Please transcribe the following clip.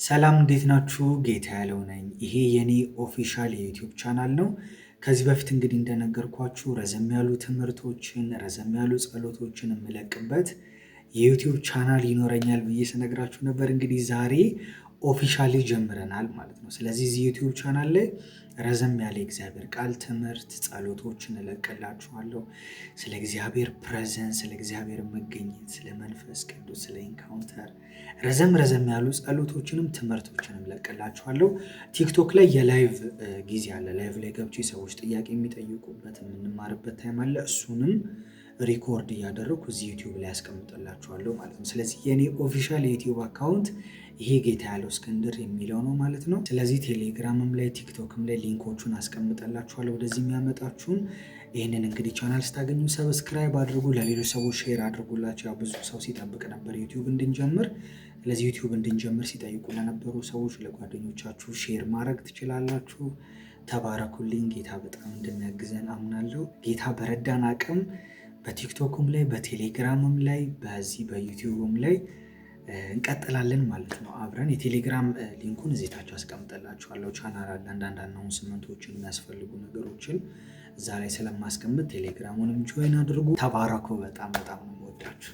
ሰላም እንዴት ናችሁ? ጌታ ያለው ነኝ። ይሄ የኔ ኦፊሻል የዩቲዩብ ቻናል ነው። ከዚህ በፊት እንግዲህ እንደነገርኳችሁ ረዘም ያሉ ትምህርቶችን፣ ረዘም ያሉ ጸሎቶችን የምለቅበት የዩቲዩብ ቻናል ይኖረኛል ብዬ ስነግራችሁ ነበር። እንግዲህ ዛሬ ኦፊሻሊ ጀምረናል ማለት ነው። ስለዚህ እዚህ ዩቲዩብ ቻናል ላይ ረዘም ያለ የእግዚአብሔር ቃል ትምህርት፣ ጸሎቶችን እለቅላችኋለሁ። ስለ እግዚአብሔር ፕሬዘንስ፣ ስለ እግዚአብሔር መገኘት፣ ስለ መንፈስ ቅዱስ፣ ስለ ኢንካውንተር ረዘም ያሉ ጸሎቶችንም ትምህርቶችንም እለቅላችኋለሁ። ቲክቶክ ላይ የላይቭ ጊዜ አለ። ላይቭ ላይ ገብቼ ሰዎች ጥያቄ የሚጠይቁበት የምንማርበት ታይም አለ። እሱንም ሪኮርድ እያደረኩ እዚህ ዩቲዩብ ላይ ያስቀምጥላችኋለሁ ማለት ነው። ስለዚህ የኔ ኦፊሻል የዩቲዩብ አካውንት ይሄ ጌታ ያለው እስክንድር የሚለው ነው ማለት ነው። ስለዚህ ቴሌግራምም ላይ ቲክቶክም ላይ ሊንኮቹን አስቀምጠላችኋለሁ ወደዚህ የሚያመጣችሁን። ይህንን እንግዲህ ቻናል ስታገኙ ሰብስክራይብ አድርጉ፣ ለሌሎች ሰዎች ሼር አድርጉላቸው። ያው ብዙ ሰው ሲጠብቅ ነበር ዩቲዩብ እንድንጀምር። ስለዚህ ዩቲዩብ እንድንጀምር ሲጠይቁ ለነበሩ ሰዎች ለጓደኞቻችሁ ሼር ማድረግ ትችላላችሁ። ተባረኩልኝ። ጌታ በጣም እንደሚያግዘን አምናለሁ። ጌታ በረዳን አቅም በቲክቶክም ላይ በቴሌግራምም ላይ በዚህ በዩቲዩብም ላይ እንቀጥላለን ማለት ነው አብረን። የቴሌግራም ሊንኩን እዚህ ታች አስቀምጠላችኋለሁ። ቻናል አለ። አንዳንድ አናውንስመንቶችን የሚያስፈልጉ ነገሮችን እዛ ላይ ስለማስቀምጥ ቴሌግራሙንም ጆይን አድርጉ። ተባረኩ። በጣም ነው የምወዳችሁ።